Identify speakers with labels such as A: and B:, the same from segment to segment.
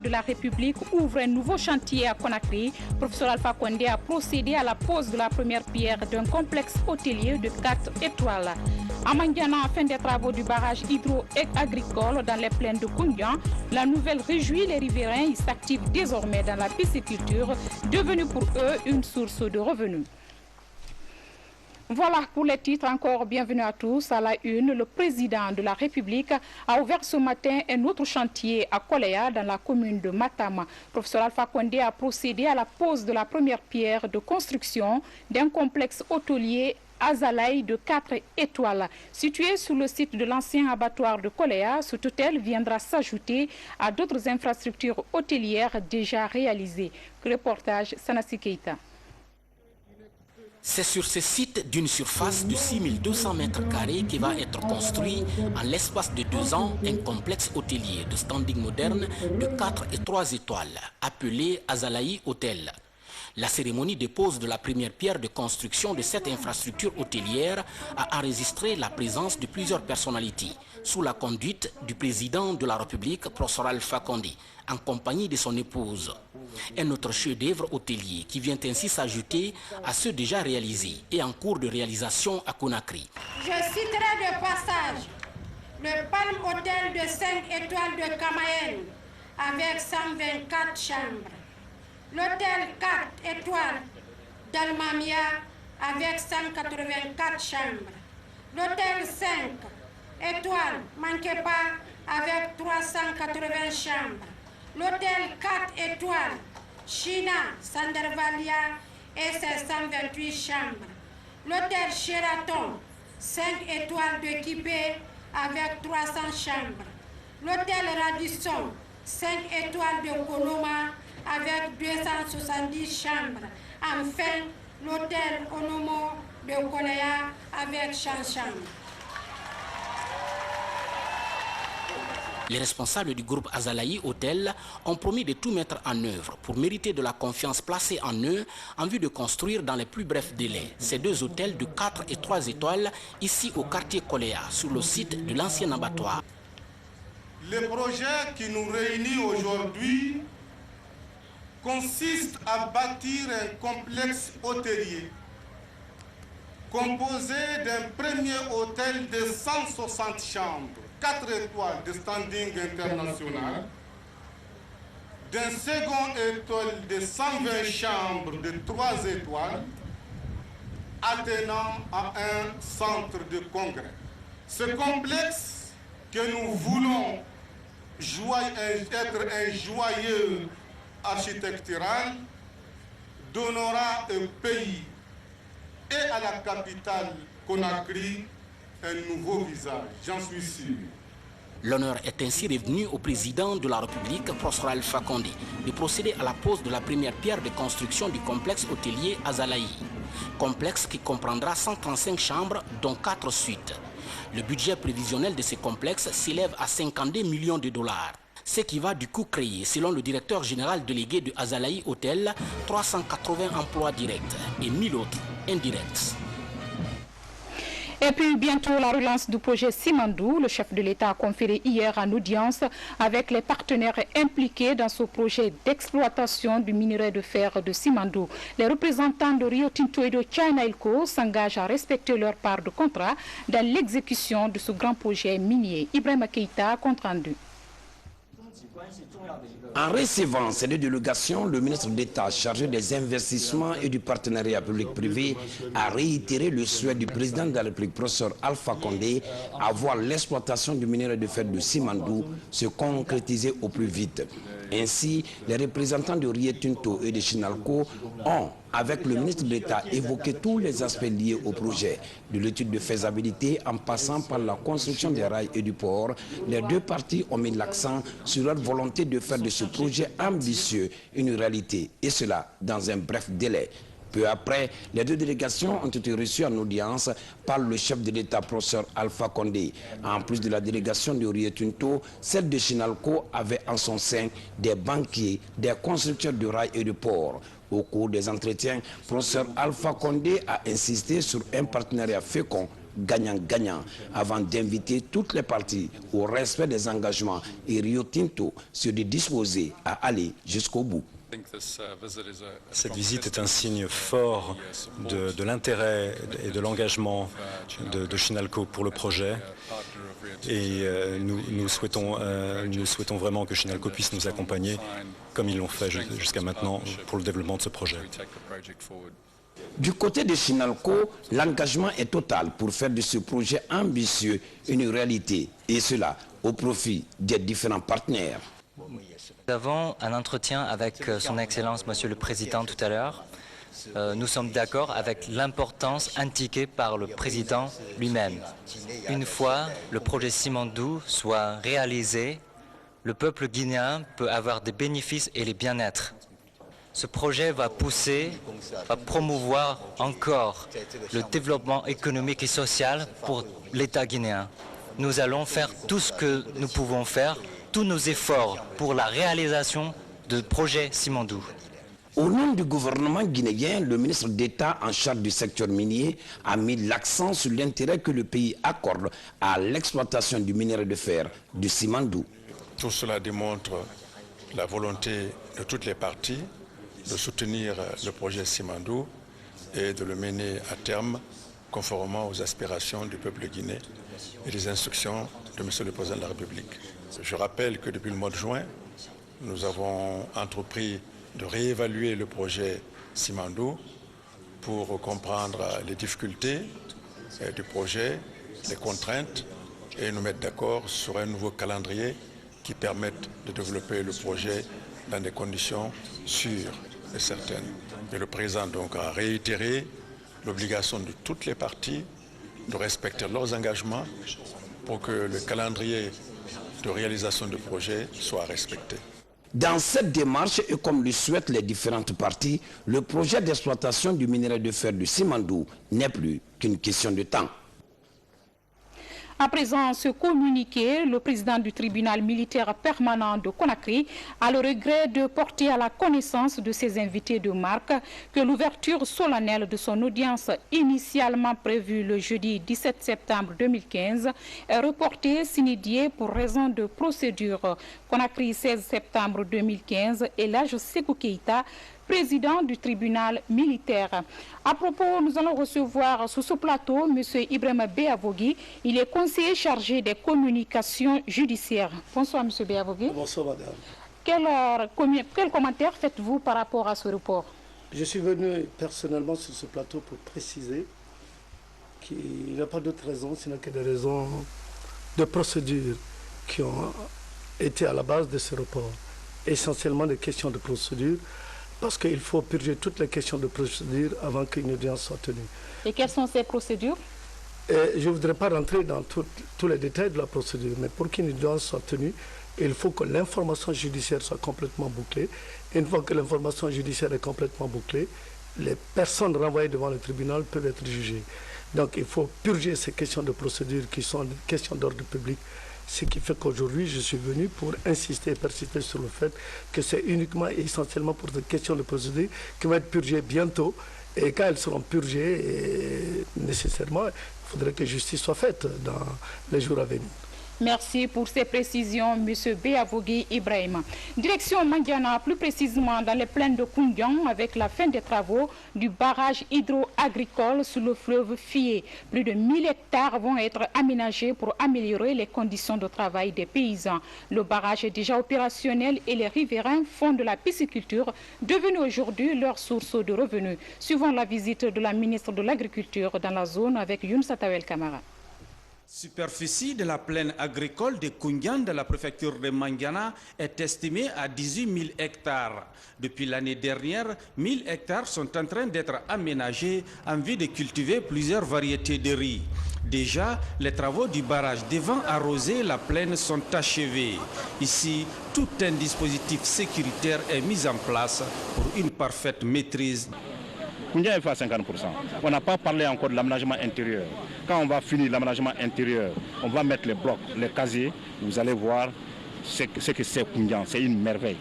A: de la République ouvre un nouveau chantier à Conakry. Professeur Alpha Condé a procédé à la pose de la première pierre d'un complexe hôtelier de 4 étoiles. À Mandiana, fin des travaux du barrage hydro-agricole dans les plaines de Koundian, la nouvelle réjouit les riverains. Ils s'activent désormais dans la pisciculture, devenue pour eux une source de revenus. Voilà pour les titres. Encore bienvenue à tous. À la une, le président de la République a ouvert ce matin un autre chantier à Koléa dans la commune de Matama. Professeur Alpha Condé a procédé à la pose de la première pierre de construction d'un complexe hôtelier Azalaï de 4 étoiles. Situé sur le site de l'ancien abattoir de Koléa, cet hôtel viendra s'ajouter à d'autres infrastructures hôtelières déjà réalisées. Reportage Sanassi Keita.
B: C'est sur ce site d'une surface de 6200 m² qui va être construit en l'espace de 2 ans un complexe hôtelier de standing moderne de 4 et 3 étoiles, appelé Azalaï Hôtel. La cérémonie de pose de la première pierre de construction de cette infrastructure hôtelière a enregistré la présence de plusieurs personnalités, sous la conduite du président de la République, professeur Alpha Condé, en compagnie de son épouse. Un autre chef-d'œuvre hôtelier qui vient ainsi s'ajouter à ceux déjà réalisés et en cours de réalisation à Conakry.
C: Je citerai de passage le Palm Hôtel de 5 étoiles de Camayen avec 124 chambres. L'hôtel 4 étoiles d'Almamia avec 184 chambres. L'hôtel 5 étoiles Manquepa avec 380 chambres. L'hôtel 4 étoiles China Sandarvalia et ses 128 chambres. L'hôtel Sheraton 5 étoiles de Kipé avec 300 chambres. L'hôtel Radisson 5 étoiles de Koloma avec 270 chambres. Enfin, l'hôtel Onomo de Koléa avec 100 chambres.
B: Les responsables du groupe Azalaï Hôtel ont promis de tout mettre en œuvre pour mériter de la confiance placée en eux en vue de construire dans les plus brefs délais ces 2 hôtels de 4 et 3 étoiles ici au quartier Koléa, sur le site de l'ancien abattoir.
D: Le projet qui nous réunit aujourd'hui consiste à bâtir un complexe hôtelier composé d'un premier hôtel de 160 chambres, 4 étoiles de standing international, d'un second hôtel de 120 chambres de 3 étoiles, attenant à un centre de congrès. Ce complexe que nous voulons être un joyeux architectural donnera au pays et à la capitale Conakry un nouveau visage, j'en suis sûr.
B: L'honneur est ainsi revenu au président de la République, professeur Alpha Condé, de procéder à la pose de la première pierre de construction du complexe hôtelier Azalaï. Complexe qui comprendra 135 chambres, dont 4 suites. Le budget prévisionnel de ce complexe s'élève à 52 millions de dollars. Ce qui va du coup créer, selon le directeur général délégué de Azalaï Hôtel, 380 emplois directs et 1000 autres indirects.
A: Et puis bientôt la relance du projet Simandou. Le chef de l'État a conféré hier en audience avec les partenaires impliqués dans ce projet d'exploitation du minerai de fer de Simandou. Les représentants de Rio Tinto et de China Ilco s'engagent à respecter leur part de contrat dans l'exécution de ce grand projet minier. Ibrahima Keïta, compte rendu.
E: En recevant ces 2 délégations, le ministre d'État chargé des investissements et du partenariat public-privé a réitéré le souhait du président de la République, professeur Alpha Condé, à voir l'exploitation du minerai de fer de Simandou se concrétiser au plus vite. Ainsi, les représentants de Rio Tinto et de Chinalco ont, avec le ministre de l'État, évoqué tous les aspects liés au projet, de l'étude de faisabilité en passant par la construction des rails et du port. Les 2 parties ont mis l'accent sur leur volonté de faire de ce projet ambitieux une réalité, et cela dans un bref délai. Peu après, les 2 délégations ont été reçues en audience par le chef de l'État, professeur Alpha Condé. En plus de la délégation de Rio Tinto, celle de Chinalco avait en son sein des banquiers, des constructeurs de rails et de ports. Au cours des entretiens, professeur Alpha Condé a insisté sur un partenariat fécond gagnant-gagnant avant d'inviter toutes les parties au respect des engagements et Rio Tinto se dit disposé à aller jusqu'au bout.
F: Cette visite est un signe fort de l'intérêt et de l'engagement de Chinalco pour le projet. Et nous souhaitons vraiment que Chinalco puisse nous accompagner, comme ils l'ont fait jusqu'à maintenant, pour le développement de ce projet.
E: Du côté de Chinalco, l'engagement est total pour faire de ce projet ambitieux une réalité, et cela au profit des différents partenaires.
G: Nous avons un entretien avec son Excellence, Monsieur le Président, tout à l'heure. Nous sommes d'accord avec l'importance indiquée par le Président lui-même. Une fois le projet Simandou soit réalisé, le peuple guinéen peut avoir des bénéfices et les bien-être. Ce projet va promouvoir encore le développement économique et social pour l'État guinéen. Nous allons faire tout ce que nous pouvons faire, tous nos efforts pour la réalisation du projet Simandou.
E: Au nom du gouvernement guinéen, le ministre d'État en charge du secteur minier a mis l'accent sur l'intérêt que le pays accorde à l'exploitation du minerai de fer du Simandou.
H: Tout cela démontre la volonté de toutes les parties de soutenir le projet Simandou et de le mener à terme conformément aux aspirations du peuple guinéen et les instructions de M. le Président de la République. Je rappelle que depuis le mois de juin, nous avons entrepris de réévaluer le projet Simandou pour comprendre les difficultés du projet, les contraintes et nous mettre d'accord sur un nouveau calendrier qui permette de développer le projet dans des conditions sûres et certaines. Et le président donc a réitéré l'obligation de toutes les parties de respecter leurs engagements pour que le calendrier de réalisation du projet soit respecté.
E: Dans cette démarche, et comme le souhaitent les différentes parties, le projet d'exploitation du minerai de fer du Simandou n'est plus qu'une question de temps.
A: À présent, ce communiqué, le président du tribunal militaire permanent de Conakry a le regret de porter à la connaissance de ses invités de marque que l'ouverture solennelle de son audience initialement prévue le jeudi 17 septembre 2015 est reportée sine die pour raison de procédure. Conakry, 16 septembre 2015, et Elhadji Sékou Keïta, président du tribunal militaire. À propos, nous allons recevoir sur ce plateau M. Ibrahima Béavogui. Il est conseiller chargé des communications judiciaires. Bonsoir M. Béavogui.
I: Bonsoir madame.
A: Quel commentaire faites-vous par rapport à ce report?
I: Je suis venu personnellement sur ce plateau pour préciser qu'il n'y a pas d'autre raison, sinon que des raisons de procédure qui ont été à la base de ce report. Essentiellement des questions de procédure, parce qu'il faut purger toutes les questions de procédure avant qu'une audience soit tenue.
A: Et quelles sont ces procédures?
I: Je ne voudrais pas rentrer dans tous les détails de la procédure, mais pour qu'une audience soit tenue, il faut que l'information judiciaire soit complètement bouclée. Et une fois que l'information judiciaire est complètement bouclée, les personnes renvoyées devant le tribunal peuvent être jugées. Donc il faut purger ces questions de procédure qui sont des questions d'ordre public. Ce qui fait qu'aujourd'hui, je suis venu pour insister et persister sur le fait que c'est uniquement et essentiellement pour des questions de procédure qui vont être purgées bientôt. Et quand elles seront purgées, nécessairement, il faudrait que justice soit faite dans les jours à venir.
A: Merci pour ces précisions, M. Béavogui Ibrahima. Direction Mandiana, plus précisément dans les plaines de Koundian, avec la fin des travaux du barrage hydro-agricole sur le fleuve Fié. Plus de 1000 hectares vont être aménagés pour améliorer les conditions de travail des paysans. Le barrage est déjà opérationnel et les riverains font de la pisciculture, devenue aujourd'hui leur source de revenus. Suivant la visite de la ministre de l'Agriculture dans la zone avec Youn Satawel Kamara.
J: Superficie de la plaine agricole de Koundian de la préfecture de Mandiana est estimée à 18 000 hectares. Depuis l'année dernière, 1000 hectares sont en train d'être aménagés en vue de cultiver plusieurs variétés de riz. Déjà, les travaux du barrage devant arroser la plaine sont achevés. Ici, tout un dispositif sécuritaire est mis en place pour une parfaite maîtrise.
K: Koundian est fait à 50%. On n'a pas parlé encore de l'aménagement intérieur. Quand on va finir l'aménagement intérieur, on va mettre les blocs, les casiers. Vous allez voir ce que c'est Koundian. C'est une merveille.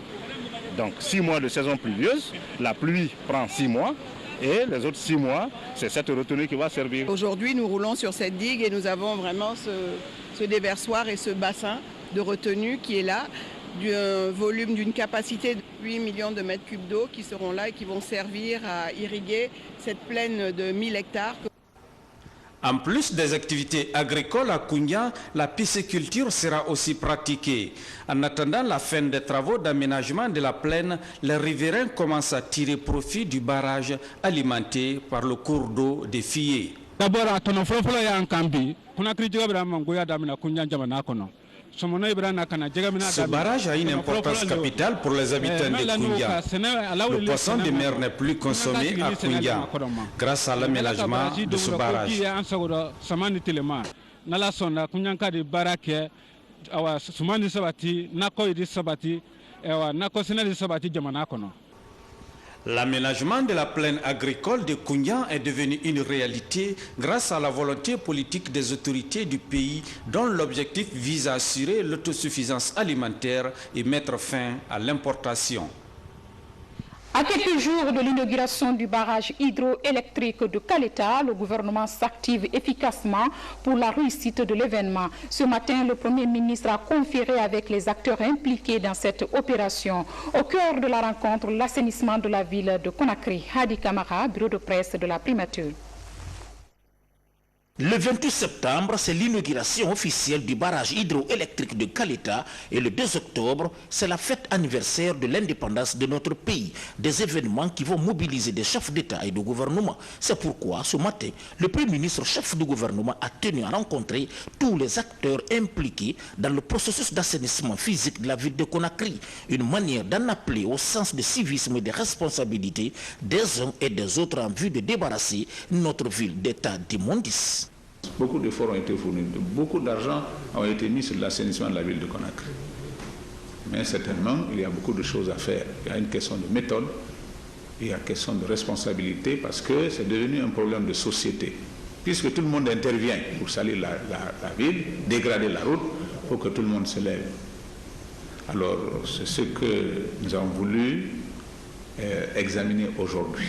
K: Donc 6 mois de saison pluvieuse, la pluie prend 6 mois Et les autres 6 mois, c'est cette retenue qui va servir.
L: Aujourd'hui, nous roulons sur cette digue et nous avons vraiment ce déversoir et ce bassin de retenue qui est là, d'un volume, d'une capacité de 8 millions de mètres cubes d'eau qui seront là et qui vont servir à irriguer cette plaine de 1000 hectares.
J: En plus des activités agricoles à Koungna, la pisciculture sera aussi pratiquée. En attendant la fin des travaux d'aménagement de la plaine, les riverains commencent à tirer profit du barrage alimenté par le cours d'eau des Fillets.
M: D'abord,
J: ce barrage a une importance capitale pour les habitants de Koungna. Le poisson de mer n'est plus consommé à Koungna grâce à l'aménagement de ce barrage. L'aménagement de la plaine agricole de Koungna est devenu une réalité grâce à la volonté politique des autorités du pays dont l'objectif vise à assurer l'autosuffisance alimentaire et mettre fin à l'importation.
A: À quelques jours de l'inauguration du barrage hydroélectrique de Kaleta, le gouvernement s'active efficacement pour la réussite de l'événement. Ce matin, le Premier ministre a conféré avec les acteurs impliqués dans cette opération. Au cœur de la rencontre, l'assainissement de la ville de Conakry. Hadi Kamara, bureau de presse de la primature.
N: Le 28 septembre, c'est l'inauguration officielle du barrage hydroélectrique de Kaleta et le 2 octobre, c'est la fête anniversaire de l'indépendance de notre pays. Des événements qui vont mobiliser des chefs d'État et de gouvernement. C'est pourquoi, ce matin, le Premier ministre chef du gouvernement a tenu à rencontrer tous les acteurs impliqués dans le processus d'assainissement physique de la ville de Conakry. Une manière d'en appeler au sens de civisme et de responsabilité des uns et des autres en vue de débarrasser notre ville d'état d'immondice.
O: Beaucoup d'efforts ont été fournis, beaucoup d'argent a été mis sur l'assainissement de la ville de Conakry. Mais certainement, il y a beaucoup de choses à faire. Il y a une question de méthode, il y a une question de responsabilité, parce que c'est devenu un problème de société. Puisque tout le monde intervient pour salir la ville, dégrader la route, il faut que tout le monde se lève. Alors, c'est ce que nous avons voulu examiner aujourd'hui.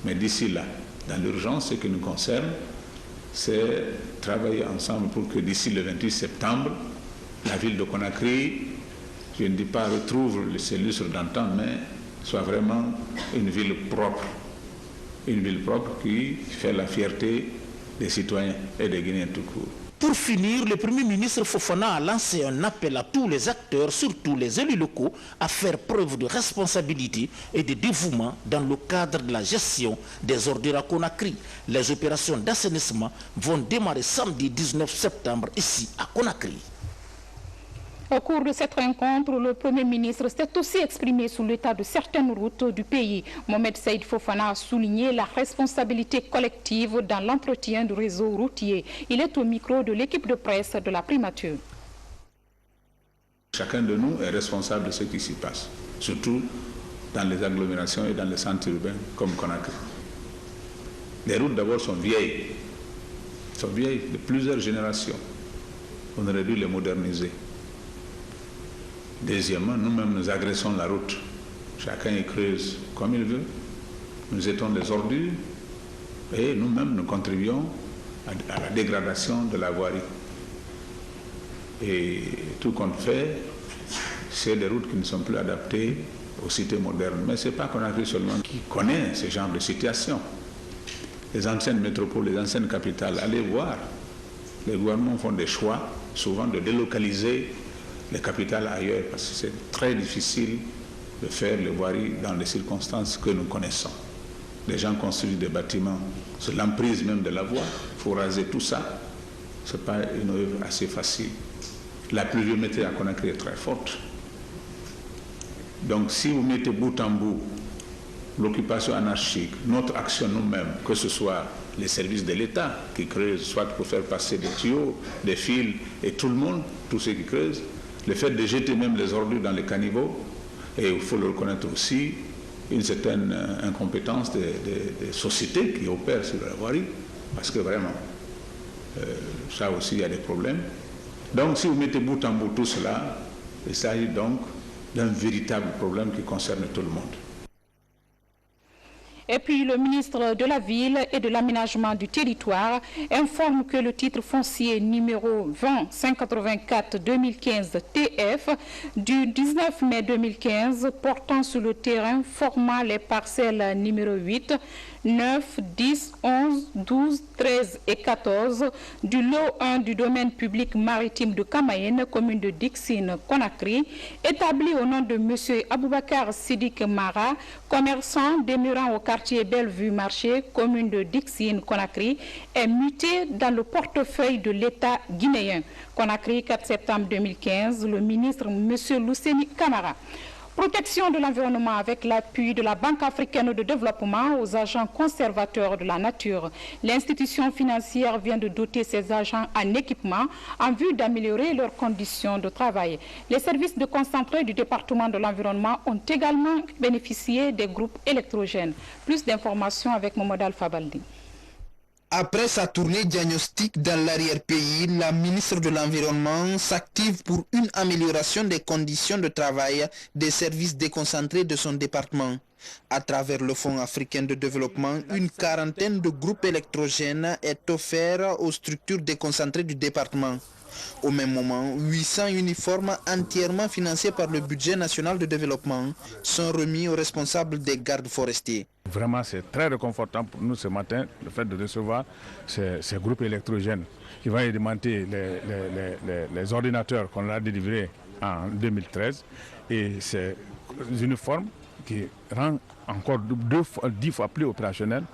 O: Mais d'ici là, dans l'urgence, ce qui nous concerne, c'est travailler ensemble pour que d'ici le 28 septembre, la ville de Conakry, je ne dis pas retrouve ses lustres d'antan, mais soit vraiment une ville propre. Une ville propre qui fait la fierté des citoyens et des Guinéens tout court.
N: Pour finir, le Premier ministre Fofana a lancé un appel à tous les acteurs, surtout les élus locaux, à faire preuve de responsabilité et de dévouement dans le cadre de la gestion des ordures à Conakry. Les opérations d'assainissement vont démarrer samedi 19 septembre ici à Conakry.
A: Au cours de cette rencontre, le Premier ministre s'est aussi exprimé sur l'état de certaines routes du pays. Mohamed Saïd Fofana a souligné la responsabilité collective dans l'entretien du réseau routier. Il est au micro de l'équipe de presse de la primature.
O: Chacun de nous est responsable de ce qui s'y passe, surtout dans les agglomérations et dans les centres urbains comme Conakry. Les routes d'abord sont vieilles de plusieurs générations. On aurait dû les moderniser. Deuxièmement, nous-mêmes, nous agressons la route. Chacun y creuse comme il veut. Nous étons des ordures et nous-mêmes, nous contribuons à la dégradation de la voirie. Et tout qu'on fait, c'est des routes qui ne sont plus adaptées aux cités modernes. Mais ce n'est pas Conakry seulement qui connaît ce genre de situation. Les anciennes métropoles, les anciennes capitales, allez voir. Les gouvernements font des choix, souvent de délocaliser les capitales ailleurs, parce que c'est très difficile de faire les voiries dans les circonstances que nous connaissons. Les gens construisent des bâtiments sur l'emprise même de la voie, il faut raser tout ça. Ce n'est pas une œuvre assez facile. La pluviométrie à Conakry est très forte. Donc si vous mettez bout en bout l'occupation anarchique, notre action nous-mêmes, que ce soit les services de l'État qui creusent, soit pour faire passer des tuyaux, des fils, et tout le monde, tous ceux qui creusent, le fait de jeter même les ordures dans les caniveaux, et il faut le reconnaître aussi, une certaine incompétence des sociétés qui opèrent sur la voirie, parce que vraiment, ça aussi, il y a des problèmes. Donc, si vous mettez bout en bout tout cela, il s'agit donc d'un véritable problème qui concerne tout le monde.
A: Et puis le ministre de la Ville et de l'Aménagement du Territoire informe que le titre foncier numéro 20-584-2015 TF du 19 mai 2015 portant sur le terrain formant les parcelles numéro 8, 9, 10, 11, 12, 13 et 14 du lot 1 du domaine public maritime de Kamayen, commune de Dixine, Conakry, établi au nom de M. Aboubakar Sidik Mara, commerçant demeurant au quartier Bellevue Marché, commune de Dixine, Conakry, est muté dans le portefeuille de l'État guinéen. Conakry, 4 septembre 2015, le ministre M. Lousseni Camara. Protection de l'environnement avec l'appui de la Banque africaine de développement aux agents conservateurs de la nature. L'institution financière vient de doter ses agents en équipement en vue d'améliorer leurs conditions de travail. Les services de concentré du département de l'environnement ont également bénéficié des groupes électrogènes. Plus d'informations avec Mohamed Alpha Baldi.
M: Après sa tournée diagnostique dans l'arrière-pays, la ministre de l'Environnement s'active pour une amélioration des conditions de travail des services déconcentrés de son département. À travers le Fonds africain de développement, une quarantaine de groupes électrogènes est offert aux structures déconcentrées du département. Au même moment, 800 uniformes entièrement financés par le budget national de développement sont remis aux responsables des gardes forestiers.
K: Vraiment, c'est très réconfortant pour nous ce matin, le fait de recevoir ces groupes électrogènes qui vont alimenter les ordinateurs qu'on a délivrés en 2013 et ces uniformes qui rendent encore 10 fois plus opérationnels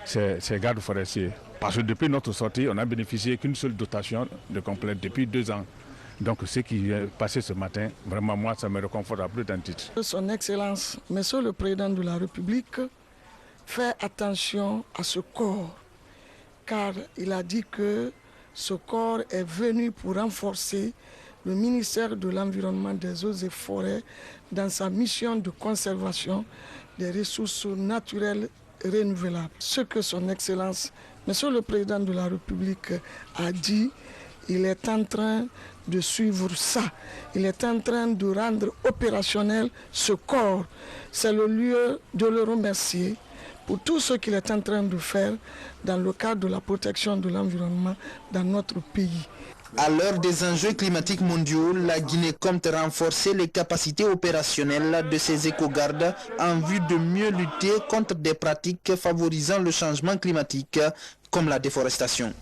K: ces gardes forestiers. Parce que depuis notre sortie, on n'a bénéficié qu'une seule dotation de complète depuis 2 ans. Donc ce qui est passé ce matin, vraiment moi, ça me réconforte à plus d'un titre.
P: Son Excellence, Monsieur le Président de la République, fait attention à ce corps, car il a dit que ce corps est venu pour renforcer le ministère de l'Environnement, des Eaux et Forêts dans sa mission de conservation des ressources naturelles renouvelables. Ce que son Excellence, Monsieur le Président de la République a dit, il est en train de suivre ça. Il est en train de rendre opérationnel ce corps. C'est le lieu de le remercier pour tout ce qu'il est en train de faire dans le cadre de la protection de l'environnement dans notre pays.
M: À l'heure des enjeux climatiques mondiaux, la Guinée compte renforcer les capacités opérationnelles de ses éco-gardes en vue de mieux lutter contre des pratiques favorisant le changement climatique, comme la déforestation.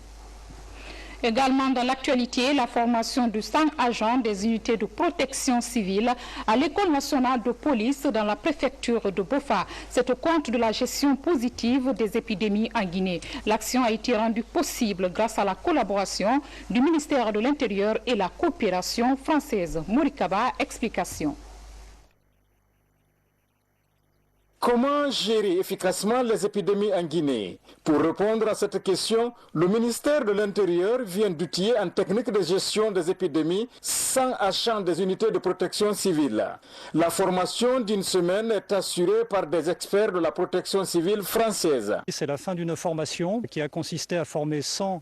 A: Également dans l'actualité, la formation de 100 agents des unités de protection civile à l'École nationale de police dans la préfecture de Bofa. C'est au compte de la gestion positive des épidémies en Guinée. L'action a été rendue possible grâce à la collaboration du ministère de l'Intérieur et la coopération française. Morikaba, explication.
Q: Comment gérer efficacement les épidémies en Guinée? Pour répondre à cette question, le ministère de l'Intérieur vient d'outiller en technique de gestion des épidémies 100 agents des unités de protection civile. La formation d'une semaine est assurée par des experts de la protection civile française.
R: C'est la fin d'une formation qui a consisté à former 100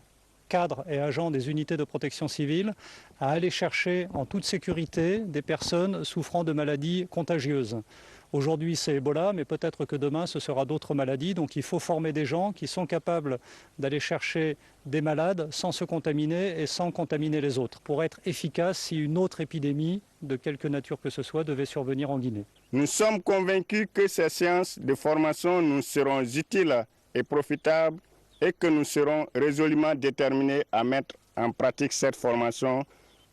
R: cadres et agents des unités de protection civile à aller chercher en toute sécurité des personnes souffrant de maladies contagieuses. Aujourd'hui, c'est Ebola, mais peut-être que demain, ce sera d'autres maladies. Donc il faut former des gens qui sont capables d'aller chercher des malades sans se contaminer et sans contaminer les autres, pour être efficace si une autre épidémie, de quelque nature que ce soit, devait survenir en Guinée.
S: Nous sommes convaincus que ces séances de formation nous seront utiles et profitables et que nous serons résolument déterminés à mettre en pratique cette formation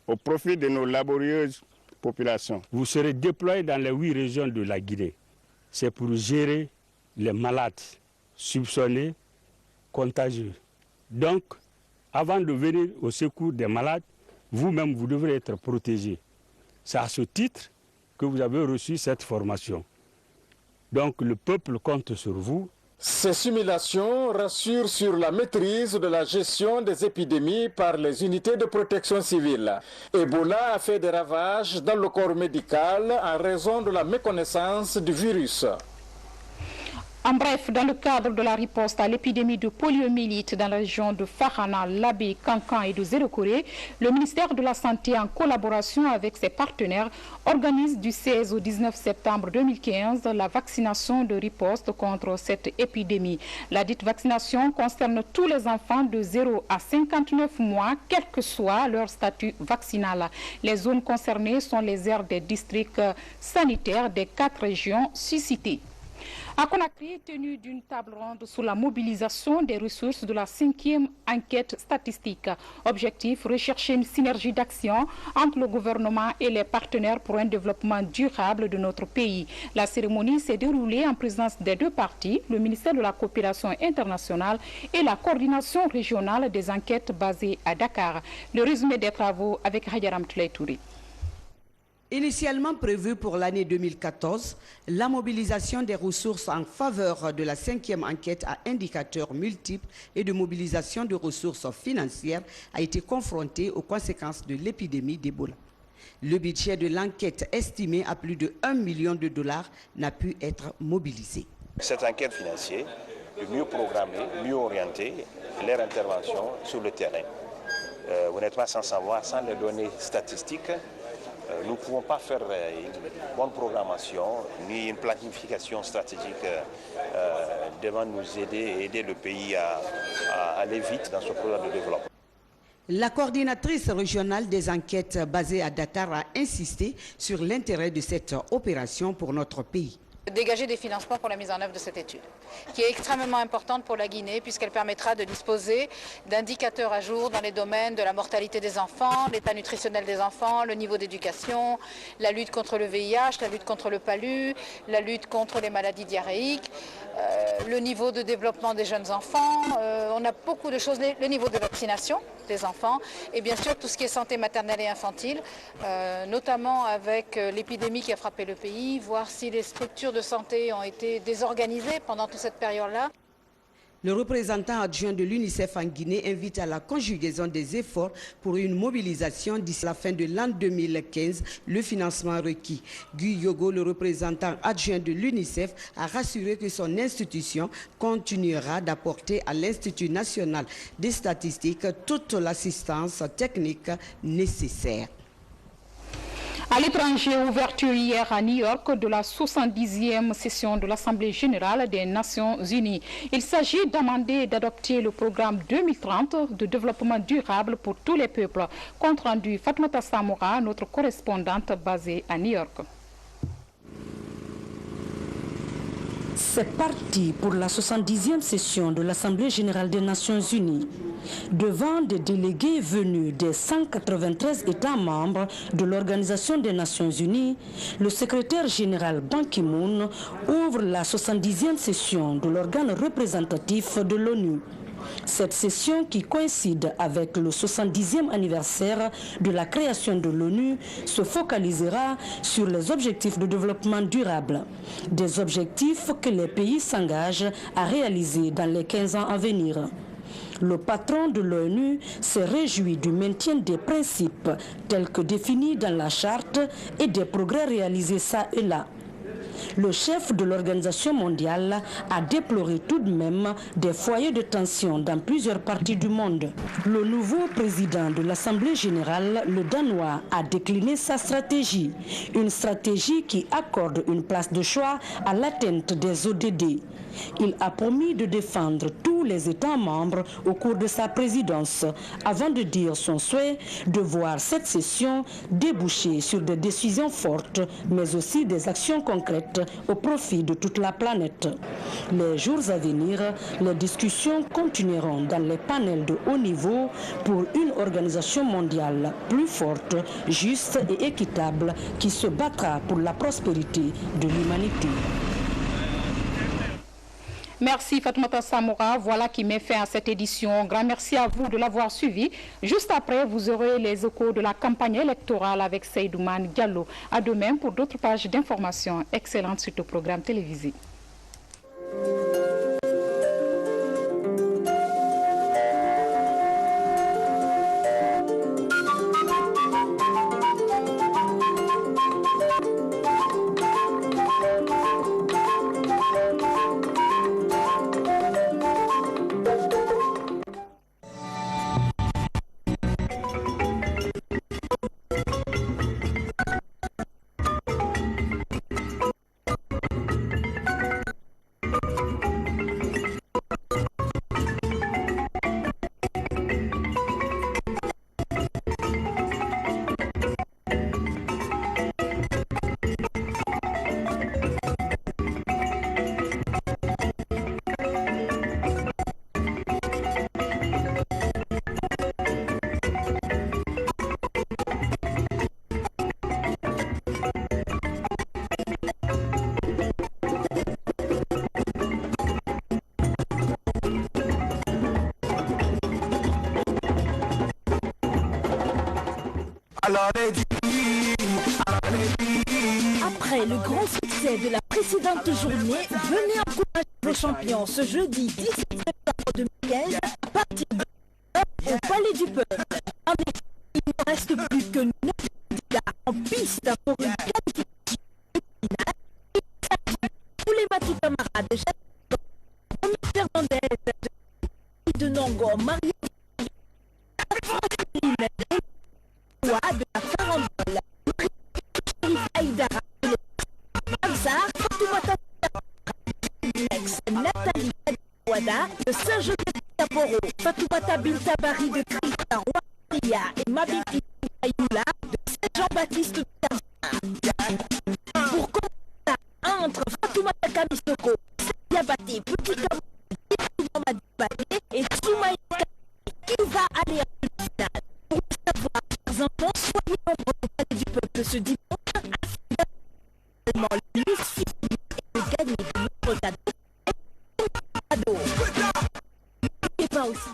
S: au profit de nos laborieuses population.
T: Vous serez déployés dans les 8 régions de la Guinée. C'est pour gérer les malades soupçonnés, contagieux. Donc, avant de venir au secours des malades, vous-même, vous devrez être protégés. C'est à ce titre que vous avez reçu cette formation. Donc, le peuple compte sur vous.
Q: Ces simulations rassurent sur la maîtrise de la gestion des épidémies par les unités de protection civile. Ebola a fait des ravages dans le corps médical en raison de la méconnaissance du virus.
A: En bref, dans le cadre de la riposte à l'épidémie de poliomyélite dans la région de Farhana, Labé, Kankan et de Zéro-Corée, le ministère de la Santé, en collaboration avec ses partenaires, organise du 16 au 19 septembre 2015 la vaccination de riposte contre cette épidémie. La dite vaccination concerne tous les enfants de 0 à 59 mois, quel que soit leur statut vaccinal. Les zones concernées sont les aires des districts sanitaires des 4 régions suscitées. À Conakry, tenu d'une table ronde sur la mobilisation des ressources de la 5e enquête statistique. Objectif, rechercher une synergie d'action entre le gouvernement et les partenaires pour un développement durable de notre pays. La cérémonie s'est déroulée en présence des deux parties, le ministère de la Coopération internationale et la coordination régionale des enquêtes basée à Dakar. Le résumé des travaux avec Hadjaram Touré.
U: Initialement prévue pour l'année 2014, la mobilisation des ressources en faveur de la 5e enquête à indicateurs multiples et de mobilisation de ressources financières a été confrontée aux conséquences de l'épidémie d'Ebola. Le budget de l'enquête, estimé à plus de 1 million de dollars, n'a pu être mobilisé.
V: Cette enquête financière est mieux programmée, mieux orientée, leur intervention sur le terrain. Honnêtement, sans savoir, sans les données statistiques, nous ne pouvons pas faire une bonne programmation ni une planification stratégique devant nous aider et aider le pays à aller vite dans ce programme de développement.
U: La coordinatrice régionale des enquêtes basée à Dakar a insisté sur l'intérêt de cette opération pour notre pays.
W: Dégager des financements pour la mise en œuvre de cette étude, qui est extrêmement importante pour la Guinée puisqu'elle permettra de disposer d'indicateurs à jour dans les domaines de la mortalité des enfants, l'état nutritionnel des enfants, le niveau d'éducation, la lutte contre le VIH, la lutte contre le palu, la lutte contre les maladies diarrhéiques, le niveau de développement des jeunes enfants, on a beaucoup de choses, le niveau de vaccination des enfants et bien sûr tout ce qui est santé maternelle et infantile, notamment avec l'épidémie qui a frappé le pays, voir si les structures de santé ont été désorganisées pendant toute cette période-là.
U: Le représentant adjoint de l'UNICEF en Guinée invite à la conjugaison des efforts pour une mobilisation d'ici la fin de l'an 2015, le financement requis. Guy Yogo, le représentant adjoint de l'UNICEF, a rassuré que son institution continuera d'apporter à l'Institut national des statistiques toute l'assistance technique nécessaire.
A: À l'étranger, ouverture hier à New York de la 70e session de l'Assemblée générale des Nations unies. Il s'agit d'amender et d'adopter le programme 2030 de développement durable pour tous les peuples. Compte rendu Fatmata Samoura, notre correspondante basée à New York.
X: C'est parti pour la 70e session de l'Assemblée générale des Nations unies. Devant des délégués venus des 193 États membres de l'Organisation des Nations unies, le secrétaire général Ban Ki-moon ouvre la 70e session de l'organe représentatif de l'ONU. Cette session, qui coïncide avec le 70e anniversaire de la création de l'ONU, se focalisera sur les objectifs de développement durable, des objectifs que les pays s'engagent à réaliser dans les 15 ans à venir. Le patron de l'ONU s'est réjoui du maintien des principes tels que définis dans la charte et des progrès réalisés ça et là. Le chef de l'Organisation mondiale a déploré tout de même des foyers de tension dans plusieurs parties du monde. Le nouveau président de l'Assemblée générale, le Danois, a décliné sa stratégie. Une stratégie qui accorde une place de choix à l'atteinte des ODD. Il a promis de défendre tous les États membres au cours de sa présidence, avant de dire son souhait de voir cette session déboucher sur des décisions fortes, mais aussi des actions concrètes au profit de toute la planète. Les jours à venir, les discussions continueront dans les panels de haut niveau pour une organisation mondiale plus forte, juste et équitable qui se battra pour la prospérité de l'humanité.
A: Merci Fatmata Samoura, voilà qui met fin à cette édition. Grand merci à vous de l'avoir suivi. Juste après, vous aurez les échos de la campagne électorale avec Seydouman Diallo. À demain pour d'autres pages d'information. Excellente suite au programme télévisé.
B: Après le grand succès de la précédente journée, venez encourager vos champions ce jeudi 17 septembre 2015 à partir de au Palais du Peuple. En effet, il ne reste plus que 9 candidats en piste pour une qualification finale. Tous les matis camarades de Fernandez, de Nongo, Marie de la farandole, Aïdara, Ansar, Fatoumata, Nathalie Wada de Saint-Joseph-Taporo, Fatoumata Bintabari de Christian Ouaria et Mabiti Ayoula de Saint-Jean-Baptiste de Tarzan. Pour commencer entre Fatoumata Kamisoko, Yabate, Petit Kamou, et Soumaï qui va aller à la finale. Pour savoir, chers enfants, soyez nombreux au Palais du Peuple ce dimanche à le suivi et de gagner de nombreux cadeaux. Et pas aussi.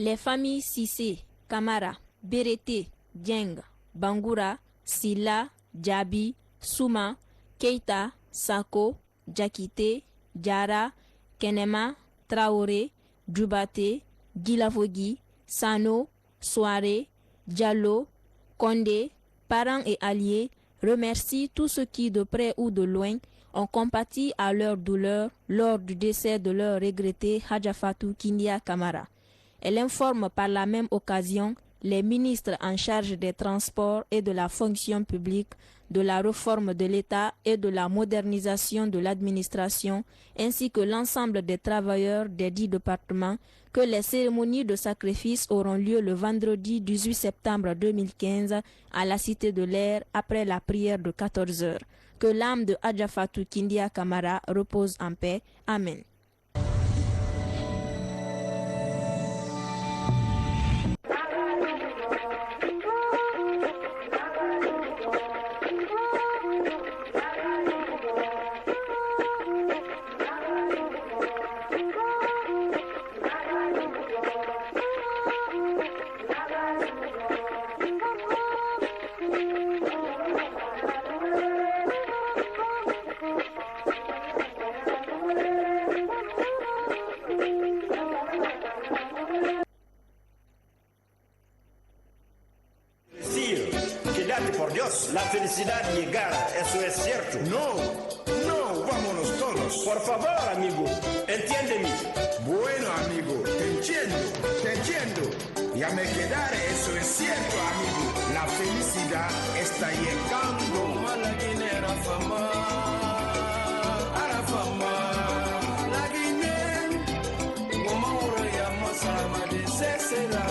C: Les familles Sissé, Kamara, Berete, Dieng, Bangoura, Silla, Djabi, Souma, Keita, Sako, Djakite, Diara, Kenema, Traoré, Djoubate, Gilavogi, Sano, Soare, Diallo, Kondé, parents et alliés, remercient tous ceux qui, de près ou de loin, ont compati à leur douleur lors du décès de leur regretté Hadjafatou Kindia Kamara. Elle informe par la même occasion les ministres en charge des transports et de la fonction publique, de la réforme de l'État et de la modernisation de l'administration, ainsi que l'ensemble des travailleurs des 10 départements, que les cérémonies de sacrifice auront lieu le vendredi 18 septembre 2015 à la Cité de l'Air après la prière de 14 heures. Que l'âme de Hadjafatou Kindia Kamara repose en paix. Amen.
D: La felicidad llegará, eso es cierto. No, vámonos todos. Por favor, amigo, entiéndeme. Bueno, amigo, te entiendo. Ya me quedaré, eso es cierto, amigo. La felicidad está llegando. Malaguinera fama, arafama, la guinea, como ya masama de cesera.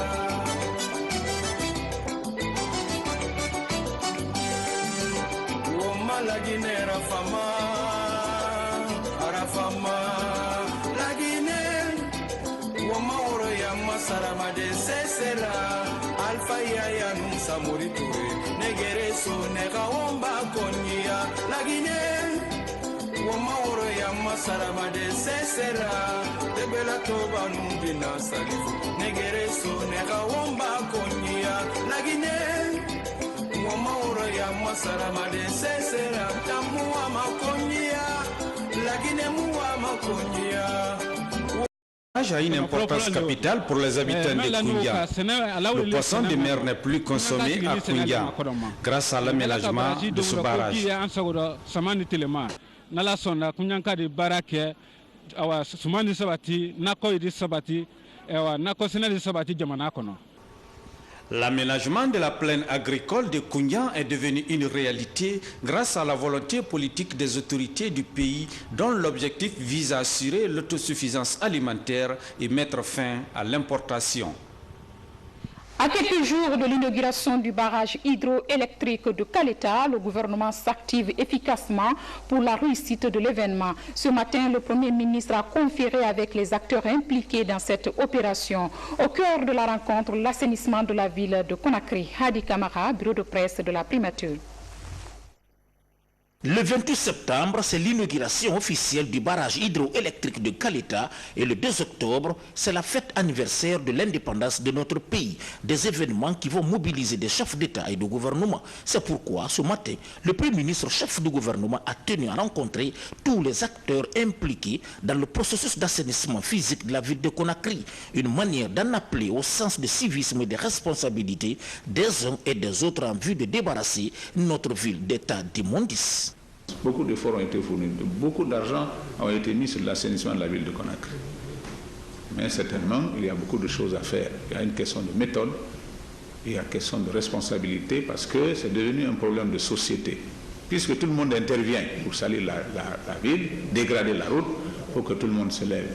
D: La Guinée Rafama, Arafama, la Guinée, Wamaoro Yama Sarama de Cesera, Alpha Yaya Nusa Moriture, Negereso Negawomba Konya, la Guinée, Wamaoro Yama Sarama de Cesera, de Belatoba Numbina Salifu, Negereso Negawomba Konya, la Guinée.
J: A une importance capitale pour les habitants de Koundia. Le poisson de mer n'est plus consommé à Koundia grâce à l'aménagement de ce barrage. L'aménagement de la plaine agricole de Koundian est devenu une réalité grâce à la volonté politique des autorités du pays dont l'objectif vise à assurer l'autosuffisance alimentaire et mettre fin à l'importation.
A: À quelques jours de l'inauguration du barrage hydroélectrique de Caleta, le gouvernement s'active efficacement pour la réussite de l'événement. Ce matin, le Premier ministre a conféré avec les acteurs impliqués dans cette opération. Au cœur de la rencontre, l'assainissement de la ville de Conakry. Hadi Kamara, bureau de presse de la primature.
N: Le 28 septembre, c'est l'inauguration officielle du barrage hydroélectrique de Caleta et le 2 octobre, c'est la fête anniversaire de l'indépendance de notre pays. Des événements qui vont mobiliser des chefs d'État et de gouvernement. C'est pourquoi, ce matin, le Premier ministre chef du gouvernement a tenu à rencontrer tous les acteurs impliqués dans le processus d'assainissement physique de la ville de Conakry. Une manière d'en appeler au sens de civisme et de responsabilité des uns et des autres en vue de débarrasser notre ville d'état d'immondice.
O: Beaucoup d'efforts ont été fournis, beaucoup d'argent ont été mis sur l'assainissement de la ville de Conakry. Mais certainement, il y a beaucoup de choses à faire. Il y a une question de méthode, il y a une question de responsabilité, parce que c'est devenu un problème de société. Puisque tout le monde intervient pour salir la ville, dégrader la route, il faut que tout le monde se lève.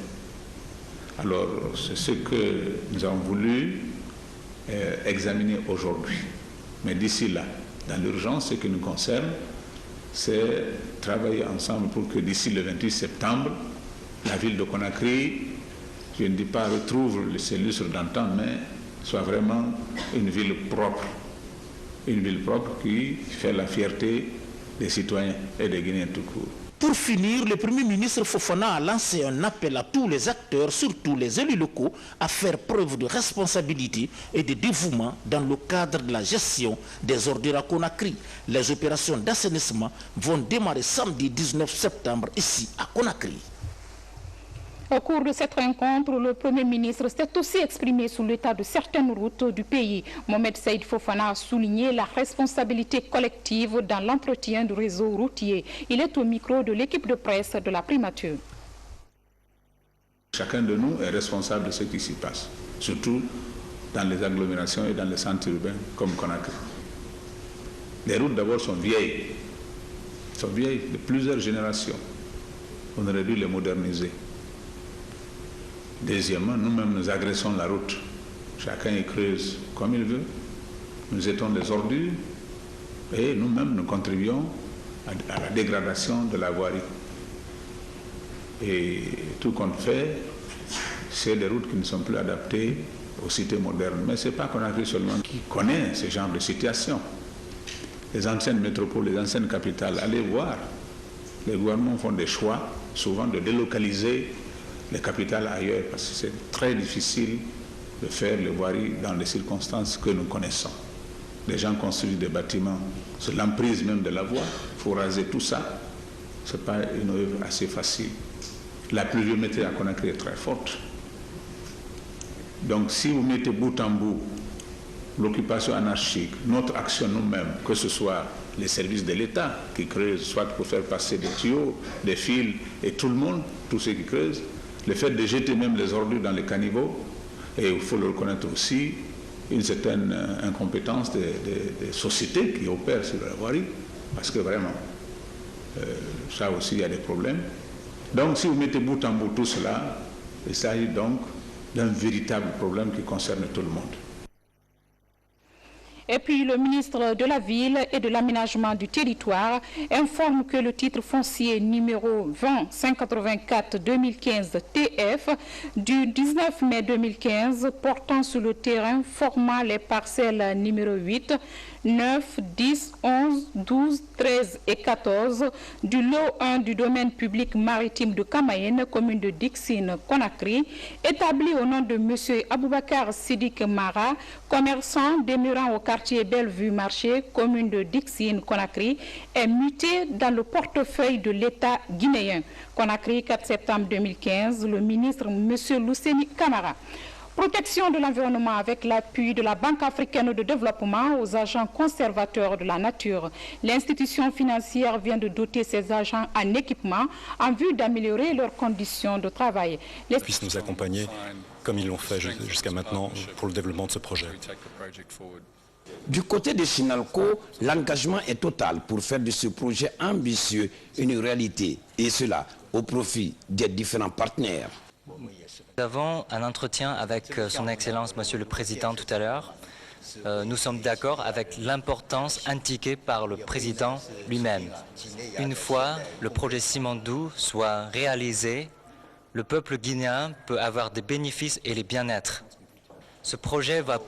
O: Alors, c'est ce que nous avons voulu examiner aujourd'hui. Mais d'ici là, dans l'urgence, ce qui nous concerne, c'est travailler ensemble pour que d'ici le 28 septembre, la ville de Conakry, je ne dis pas retrouve ses lustres d'antan, mais soit vraiment une ville propre. Une ville propre qui fait la fierté des citoyens et des Guinéens tout court.
N: Pour finir, le Premier ministre Fofana a lancé un appel à tous les acteurs, surtout les élus locaux, à faire preuve de responsabilité et de dévouement dans le cadre de la gestion des ordures à Conakry. Les opérations d'assainissement vont démarrer samedi 19 septembre ici à Conakry.
A: Au cours de cette rencontre, le Premier ministre s'est aussi exprimé sur l'état de certaines routes du pays. Mohamed Saïd Fofana a souligné la responsabilité collective dans l'entretien du réseau routier. Il est au micro de l'équipe de presse de la primature.
O: Chacun de nous est responsable de ce qui s'y passe, surtout dans les agglomérations et dans les centres urbains comme Conakry. Les routes d'abord sont vieilles de plusieurs générations. On aurait dû les moderniser. Deuxièmement, nous-mêmes, nous agressons la route. Chacun y creuse comme il veut. Nous jetons des ordures et nous-mêmes, nous contribuons à la dégradation de la voirie. Et tout compte fait, c'est des routes qui ne sont plus adaptées aux cités modernes. Mais ce n'est pas Conakry seulement qui connaît ce genre de situation. Les anciennes métropoles, les anciennes capitales, allez voir. Les gouvernements font des choix, souvent de délocaliser les capitales ailleurs, parce que c'est très difficile de faire les voiries dans les circonstances que nous connaissons. Les gens construisent des bâtiments sur l'emprise même de la voie, il faut raser tout ça. Ce n'est pas une œuvre assez facile. La pluviométrie à Conakry est très forte. Donc si vous mettez bout en bout l'occupation anarchique, notre action nous-mêmes, que ce soit les services de l'État qui creusent, soit pour faire passer des tuyaux, des fils, et tout le monde, tous ceux qui creusent, le fait de jeter même les ordures dans les caniveaux, et il faut le reconnaître aussi, une certaine incompétence des sociétés qui opèrent sur la voirie, parce que vraiment, ça aussi, il y a des problèmes. Donc, si vous mettez bout en bout tout cela, il s'agit donc d'un véritable problème qui concerne tout le monde.
A: Et puis le ministre de la Ville et de l'Aménagement du Territoire informe que le titre foncier numéro 20-584-2015 TF du 19 mai 2015 portant sur le terrain formant les parcelles numéro 8, 9, 10, 11, 12, 13 et 14 du lot 1 du domaine public maritime de Kamayen, commune de Dixine, Conakry, établi au nom de M. Aboubakar Sidik Mara, commerçant demeurant au quartier Bellevue Marché, commune de Dixine, Conakry, est muté dans le portefeuille de l'État guinéen. Conakry, 4 septembre 2015, le ministre M. Lousseni Camara. Protection de l'environnement avec l'appui de la Banque africaine de développement aux agents conservateurs de la nature. L'institution financière vient de doter ses agents en équipement en vue d'améliorer leurs conditions de travail.
E: Ils puissent nous accompagner comme ils l'ont fait jusqu'à maintenant pour le développement de ce projet.
F: Du côté de Sinalco, l'engagement est total pour faire de ce projet ambitieux une réalité, et cela au profit des différents partenaires.
G: Nous avons un entretien avec son Excellence, Monsieur le Président, tout à l'heure. Nous sommes d'accord avec l'importance indiquée par le Président lui-même. Une fois le projet Simandou soit réalisé, le peuple guinéen peut avoir des bénéfices et les bien-être. Ce projet va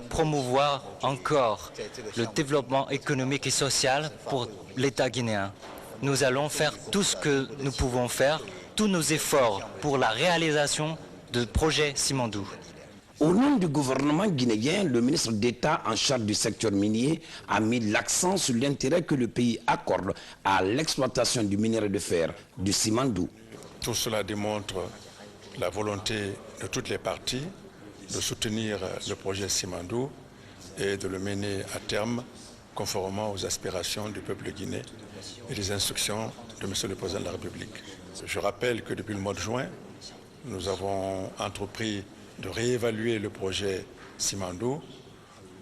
G: promouvoir encore le développement économique et social pour l'État guinéen. Nous allons faire tout ce que nous pouvons faire, tous nos efforts pour la réalisation du projet Simandou.
F: Au nom du gouvernement guinéen, le ministre d'État en charge du secteur minier a mis l'accent sur l'intérêt que le pays accorde à l'exploitation du minerai de fer du Simandou.
H: Tout cela démontre la volonté de toutes les parties de soutenir le projet Simandou et de le mener à terme conformément aux aspirations du peuple guinéen et les instructions de M. le Président de la République. Je rappelle que depuis le mois de juin, nous avons entrepris de réévaluer le projet Simandou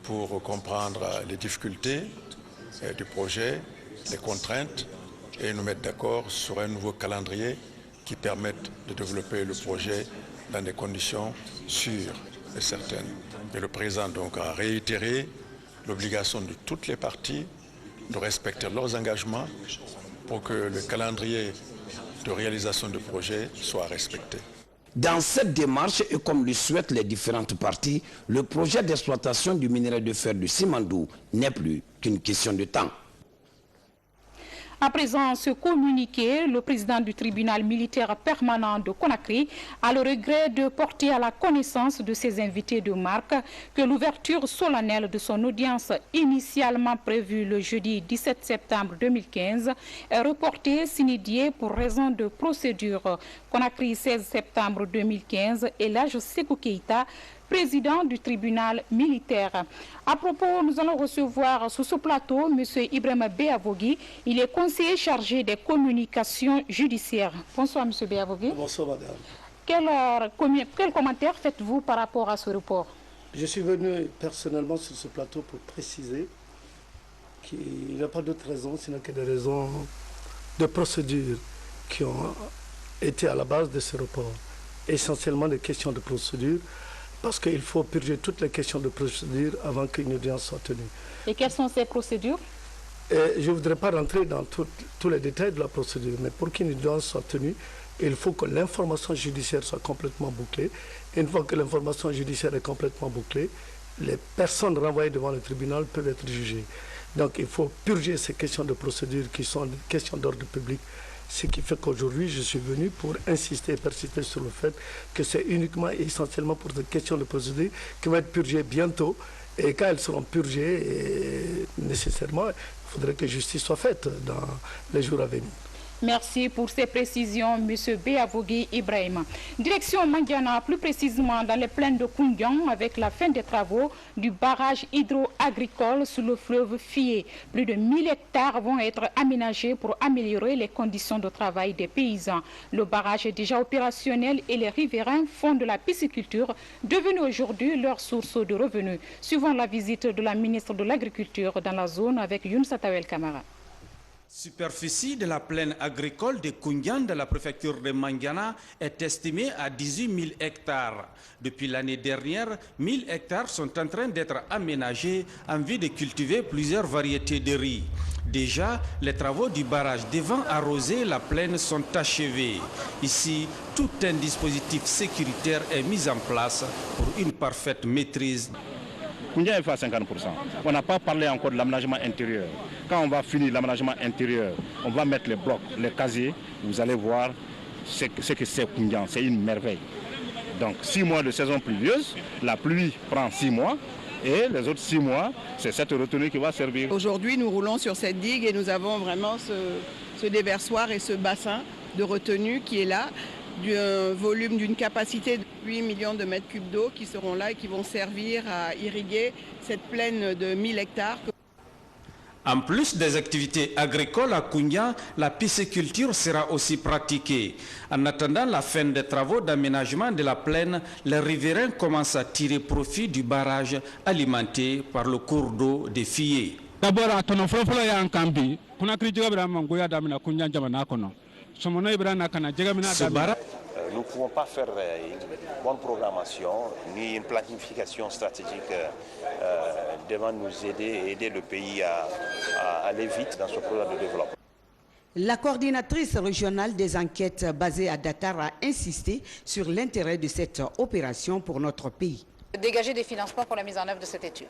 H: pour comprendre les difficultés du projet, les contraintes et nous mettre d'accord sur un nouveau calendrier qui permette de développer le projet dans des conditions sûres et certaines. Et le président donc a réitéré l'obligation de toutes les parties de respecter leurs engagements pour que le calendrier de réalisation du projet soit respecté.
F: Dans cette démarche, et comme le souhaitent les différentes parties, le projet d'exploitation du minerai de fer du Simandou n'est plus qu'une question de temps.
A: À présent, ce communiqué, le président du tribunal militaire permanent de Conakry a le regret de porter à la connaissance de ses invités de marque que l'ouverture solennelle de son audience initialement prévue le jeudi 17 septembre 2015 est reportée sine die pour raison de procédure. Conakry, 16 septembre 2015, Elhadji Sékou Keïta, président du tribunal militaire. À propos, nous allons recevoir sur ce plateau M. Ibrahima Béavogui. Il est conseiller chargé des communications judiciaires. Bonsoir M. Béavogui.
I: Bonsoir madame.
A: Quel commentaire faites-vous par rapport à ce report?
I: Je suis venu personnellement sur ce plateau pour préciser qu'il n'y a pas d'autre raison, sinon que des raisons de procédure qui ont été à la base de ce report. Essentiellement des questions de procédure, parce qu'il faut purger toutes les questions de procédure avant qu'une audience soit tenue.
A: Et quelles sont ces procédures?
I: Je ne voudrais pas rentrer dans tous les détails de la procédure, mais pour qu'une audience soit tenue, il faut que l'information judiciaire soit complètement bouclée. Et une fois que l'information judiciaire est complètement bouclée, les personnes renvoyées devant le tribunal peuvent être jugées. Donc il faut purger ces questions de procédure qui sont des questions d'ordre public. Ce qui fait qu'aujourd'hui, je suis venu pour insister et persister sur le fait que c'est uniquement et essentiellement pour des questions de procédure qui vont être purgées bientôt. Et quand elles seront purgées, nécessairement, il faudrait que justice soit faite dans les jours à venir.
A: Merci pour ces précisions, M. Béavogui Ibrahima. Direction Mandiana, plus précisément dans les plaines de Koundian, avec la fin des travaux du barrage hydro-agricole sur le fleuve Fié. Plus de 1000 hectares vont être aménagés pour améliorer les conditions de travail des paysans. Le barrage est déjà opérationnel et les riverains font de la pisciculture, devenue aujourd'hui leur source de revenus. Suivant la visite de la ministre de l'Agriculture dans la zone avec Younoussa Tawel Kamara.
J: Superficie de la plaine agricole de Koundian de la préfecture de Mandiana est estimée à 18 000 hectares. Depuis l'année dernière, 1000 hectares sont en train d'être aménagés en vue de cultiver plusieurs variétés de riz. Déjà, les travaux du barrage devant arroser la plaine sont achevés. Ici, tout un dispositif sécuritaire est mis en place pour une parfaite maîtrise.
K: Koundian est fait à 50%. On n'a pas parlé encore de l'aménagement intérieur. Quand on va finir l'aménagement intérieur, on va mettre les blocs, les casiers. Vous allez voir ce que c'est Koundian. C'est une merveille. Donc 6 mois de saison pluvieuse, la pluie prend 6 mois. Et les autres 6 mois, c'est cette retenue qui va servir.
L: Aujourd'hui, nous roulons sur cette digue et nous avons vraiment ce déversoir et ce bassin de retenue qui est là, d'un volume d'une capacité de 8 millions de mètres cubes d'eau qui seront là et qui vont servir à irriguer cette plaine de 1000 hectares.
J: En plus des activités agricoles à Koundian, la pisciculture sera aussi pratiquée. En attendant la fin des travaux d'aménagement de la plaine, les riverains commencent à tirer profit du barrage alimenté par le cours d'eau des Fié.
Y: D'abord, à ton enfant, il y a un cambi. Ce barrage
V: nous ne pouvons pas faire une bonne programmation ni une planification stratégique devant nous aider le pays à aller vite dans ce programme de développement.
U: La coordinatrice régionale des enquêtes basée à Dakar a insisté sur l'intérêt de cette opération pour notre pays.
W: Dégager des financements pour la mise en œuvre de cette étude,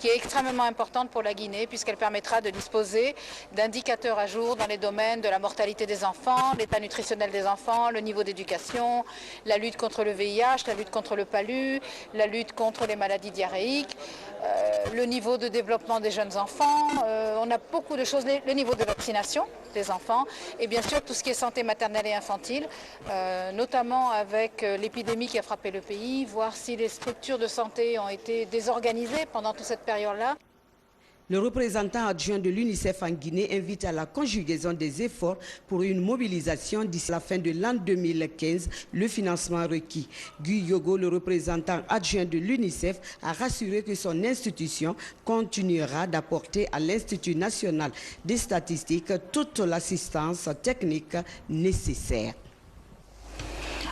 W: qui est extrêmement importante pour la Guinée, puisqu'elle permettra de disposer d'indicateurs à jour dans les domaines de la mortalité des enfants, l'état nutritionnel des enfants, le niveau d'éducation, la lutte contre le VIH, la lutte contre le palu, la lutte contre les maladies diarrhéiques, le niveau de développement des jeunes enfants. On a beaucoup de choses, le niveau de vaccination des enfants et bien sûr tout ce qui est santé maternelle et infantile, notamment avec l'épidémie qui a frappé le pays, voir si les structures de santé ont été désorganisées pendant toute cette période-là.
U: Le représentant adjoint de l'UNICEF en Guinée invite à la conjugaison des efforts pour une mobilisation d'ici la fin de l'an 2015, le financement requis. Guy Yogo, le représentant adjoint de l'UNICEF, a rassuré que son institution continuera d'apporter à l'Institut national des statistiques toute l'assistance technique nécessaire.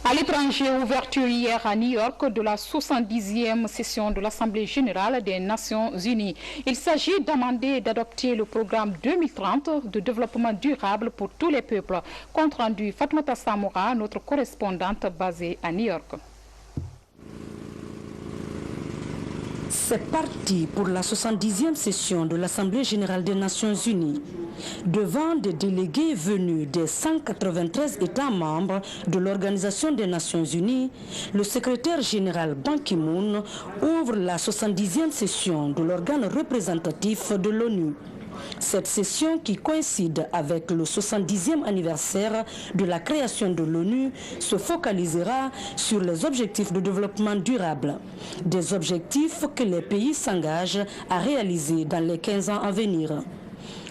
A: À l'étranger, ouverture hier à New York de la 70e session de l'Assemblée générale des Nations unies. Il s'agit d'amender et d'adopter le programme 2030 de développement durable pour tous les peuples. Compte rendu Fatoumata Samoura, notre correspondante basée à New York.
X: C'est parti pour la 70e session de l'Assemblée générale des Nations unies. Devant des délégués venus des 193 États membres de l'Organisation des Nations unies, le secrétaire général Ban Ki-moon ouvre la 70e session de l'organe représentatif de l'ONU. Cette session, qui coïncide avec le 70e anniversaire de la création de l'ONU, se focalisera sur les objectifs de développement durable, des objectifs que les pays s'engagent à réaliser dans les 15 ans à venir.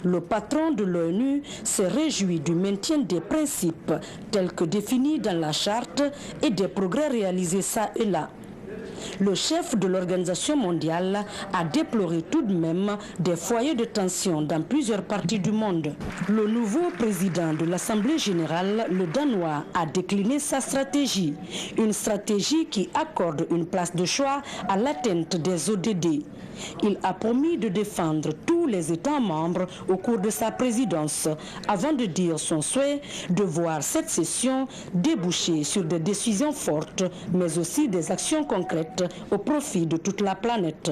X: Le patron de l'ONU se réjouit du maintien des principes tels que définis dans la charte et des progrès réalisés ça et là. Le chef de l'Organisation mondiale a déploré tout de même des foyers de tension dans plusieurs parties du monde. Le nouveau président de l'Assemblée générale, le Danois, a décliné sa stratégie. Une stratégie qui accorde une place de choix à l'atteinte des ODD. Il a promis de défendre tous les États membres au cours de sa présidence, avant de dire son souhait de voir cette session déboucher sur des décisions fortes, mais aussi des actions concrètes au profit de toute la planète.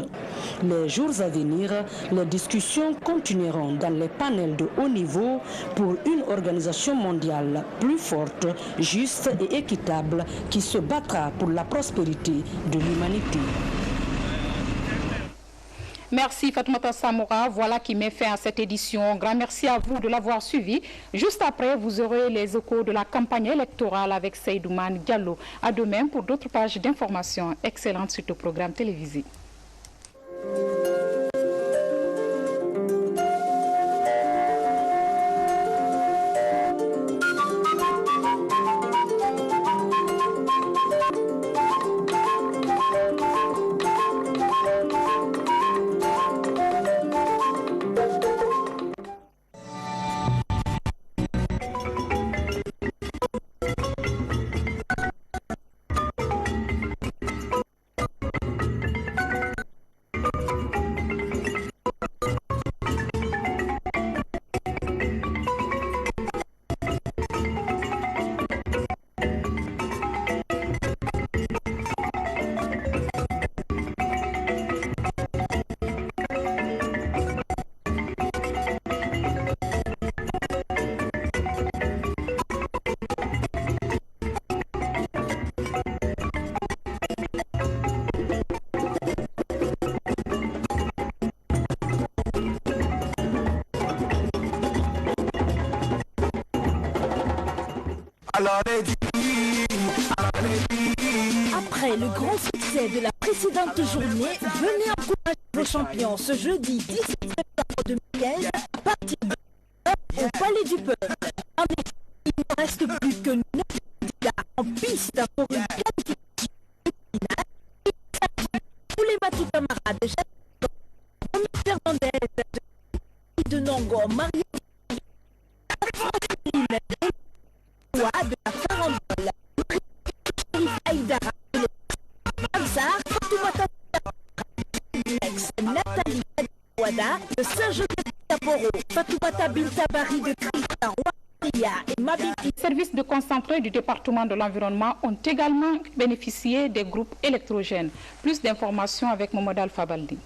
X: Les jours à venir, les discussions continueront dans les panels de haut niveau pour une organisation mondiale plus forte, juste et équitable qui se battra pour la prospérité de l'humanité.
A: Merci Fatoumata Samoura, voilà qui met fin à cette édition. Grand merci à vous de l'avoir suivi. Juste après, vous aurez les échos de la campagne électorale avec Seydouman Diallo. À demain pour d'autres pages d'information. Excellente suite au programme télévisé.
B: Après le grand succès de la précédente journée, venez encourager vos champions ce jeudi 17 septembre 2015 à partir de 1h au Palais du Peuple. En effet, il ne reste plus que 9 candidats en piste pour une qualification finale. Il s'agit de tous les Matou camarades de Jeanne Fernandez de Nongo, Marie de la farandole, Sarr, Fatoumata Nathalie Wada de Saint-Joseph-Taporo, Fatoumata Bintabari de Krita, Ria et Mabiti.
A: Les services de concentré du département de l'environnement ont également bénéficié des groupes électrogènes. Plus d'informations avec Mohamed Alpha Baldi.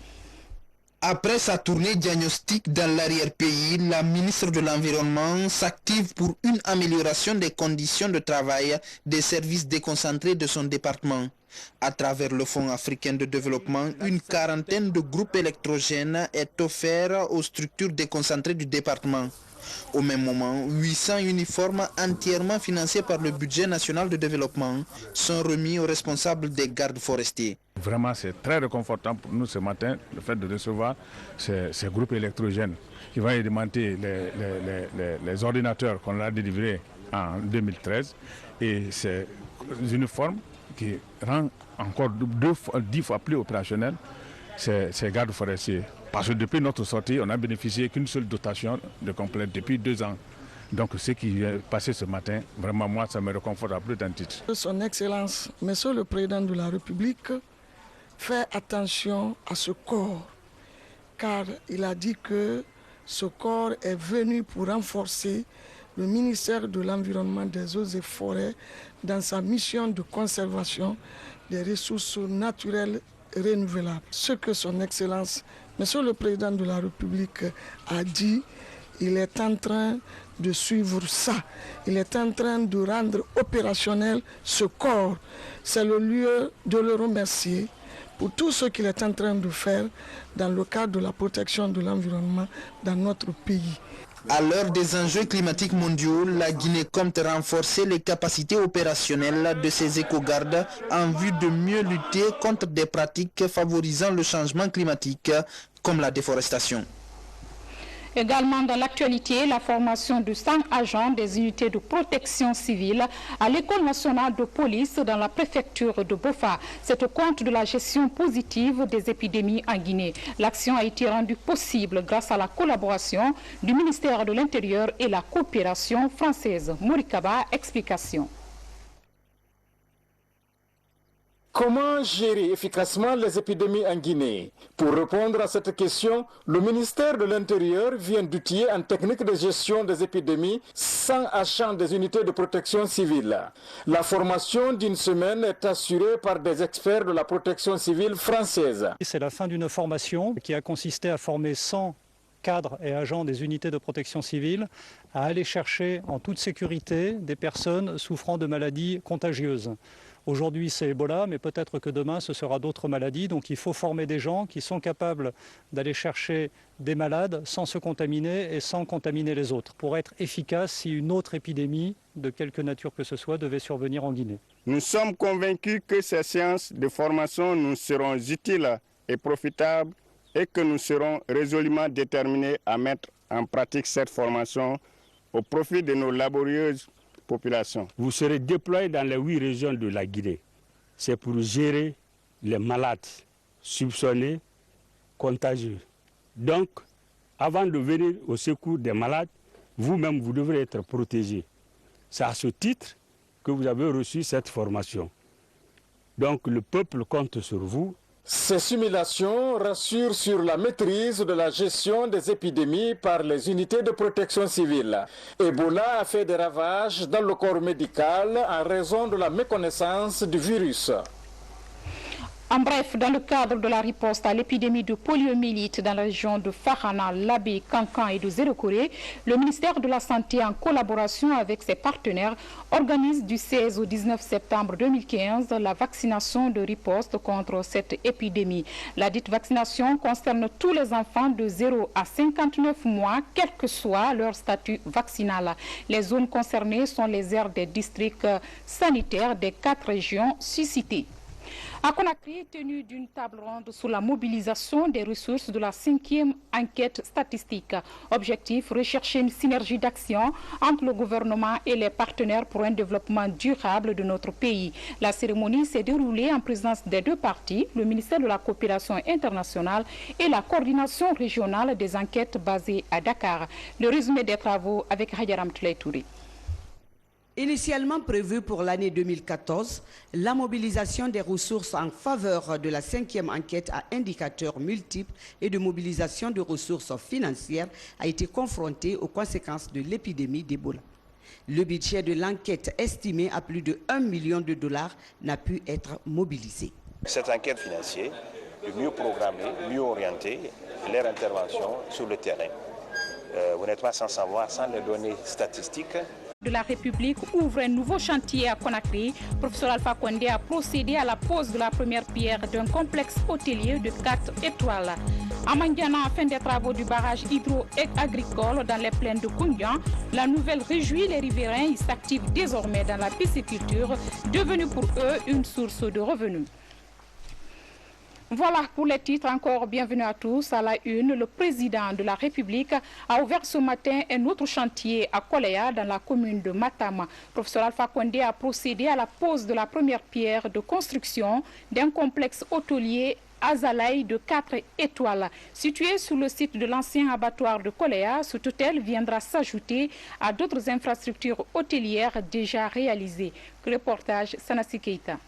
M: Après sa tournée diagnostique dans l'arrière-pays, la ministre de l'Environnement s'active pour une amélioration des conditions de travail des services déconcentrés de son département. À travers le Fonds africain de développement, une quarantaine de groupes électrogènes est offert aux structures déconcentrées du département. Au même moment, 800 uniformes entièrement financés par le budget national de développement sont remis aux responsables des gardes forestiers.
K: Vraiment, c'est très réconfortant pour nous ce matin, le fait de recevoir ces groupes électrogènes qui vont alimenter les ordinateurs qu'on a délivrés en 2013 et ces uniformes qui rendent encore 10 fois plus opérationnels ces gardes forestiers. Parce que depuis notre sortie, on n'a bénéficié qu'une seule dotation de complète depuis 2 ans. Donc ce qui est passé ce matin, vraiment moi, ça me réconforte à plus d'un titre.
P: Son Excellence, Monsieur le Président de la République, fait attention à ce corps, car il a dit que ce corps est venu pour renforcer le ministère de l'Environnement, des Eaux et Forêts dans sa mission de conservation des ressources naturelles renouvelables. Ce que son Excellence, Monsieur le Président de la République a dit, il est en train de suivre ça. Il est en train de rendre opérationnel ce corps. C'est le lieu de le remercier pour tout ce qu'il est en train de faire dans le cadre de la protection de l'environnement dans notre pays.
M: À l'heure des enjeux climatiques mondiaux, la Guinée compte renforcer les capacités opérationnelles de ses éco-gardes en vue de mieux lutter contre des pratiques favorisant le changement climatique, comme la déforestation.
A: Également dans l'actualité, la formation de 100 agents des unités de protection civile à l'École nationale de police dans la préfecture de Bofa. C'est au compte de la gestion positive des épidémies en Guinée. L'action a été rendue possible grâce à la collaboration du ministère de l'Intérieur et la coopération française. Morikaba, explication.
Q: Comment gérer efficacement les épidémies en Guinée? Pour répondre à cette question, le ministère de l'Intérieur vient d'outiller en technique de gestion des épidémies 100 agents des unités de protection civile. La formation d'une semaine est assurée par des experts de la protection civile française.
R: C'est la fin d'une formation qui a consisté à former 100 cadres et agents des unités de protection civile à aller chercher en toute sécurité des personnes souffrant de maladies contagieuses. Aujourd'hui, c'est Ebola, mais peut-être que demain, ce sera d'autres maladies. Donc il faut former des gens qui sont capables d'aller chercher des malades sans se contaminer et sans contaminer les autres, pour être efficace si une autre épidémie, de quelque nature que ce soit, devait survenir en Guinée.
S: Nous sommes convaincus que ces séances de formation nous seront utiles et profitables et que nous serons résolument déterminés à mettre en pratique cette formation au profit de nos laborieuses population.
T: Vous serez déployés dans les 8 régions de la Guinée. C'est pour gérer les malades soupçonnés, contagieux. Donc, avant de venir au secours des malades, vous-même, vous devrez être protégés. C'est à ce titre que vous avez reçu cette formation. Donc, le peuple compte sur vous.
Q: Ces simulations rassurent sur la maîtrise de la gestion des épidémies par les unités de protection civile. Ebola a fait des ravages dans le corps médical en raison de la méconnaissance du virus.
A: En bref, dans le cadre de la riposte à l'épidémie de poliomyélite dans la région de Farhana, Labé, Kankan et de Zérokoré, le ministère de la Santé, en collaboration avec ses partenaires, organise du 16 au 19 septembre 2015 la vaccination de riposte contre cette épidémie. La dite vaccination concerne tous les enfants de 0 à 59 mois, quel que soit leur statut vaccinal. Les zones concernées sont les aires des districts sanitaires des 4 régions suscitées. À Conakry, tenue d'une table ronde sur la mobilisation des ressources de la 5e enquête statistique. Objectif, rechercher une synergie d'action entre le gouvernement et les partenaires pour un développement durable de notre pays. La cérémonie s'est déroulée en présence des 2 parties, le ministère de la Coopération internationale et la coordination régionale des enquêtes basée à Dakar. Le résumé des travaux avec Hayaram Touré.
U: Initialement prévue pour l'année 2014, la mobilisation des ressources en faveur de la 5e enquête à indicateurs multiples et de mobilisation de ressources financières a été confrontée aux conséquences de l'épidémie d'Ebola. Le budget de l'enquête, estimé à plus de 1 million de dollars, n'a pu être mobilisé.
V: Cette enquête financière est mieux programmer, mieux orienter leur intervention sur le terrain. Honnêtement, sans savoir, sans les données statistiques,
A: de la République ouvre un nouveau chantier à Conakry. Professeur Alpha Condé a procédé à la pose de la première pierre d'un complexe hôtelier de 4 étoiles. À Mandiana, à fin des travaux du barrage hydro-agricole dans les plaines de Koundian, la nouvelle réjouit les riverains. Ils s'activent désormais dans la pisciculture, devenue pour eux une source de revenus. Voilà pour les titres. Encore bienvenue à tous. À la une, le président de la République a ouvert ce matin un autre chantier à Koleya dans la commune de Matama. Professeur Alpha Condé a procédé à la pose de la première pierre de construction d'un complexe hôtelier Azalaï de 4 étoiles. Situé sur le site de l'ancien abattoir de Koleya, cet hôtel viendra s'ajouter à d'autres infrastructures hôtelières déjà réalisées. Reportage Sanassi Keita.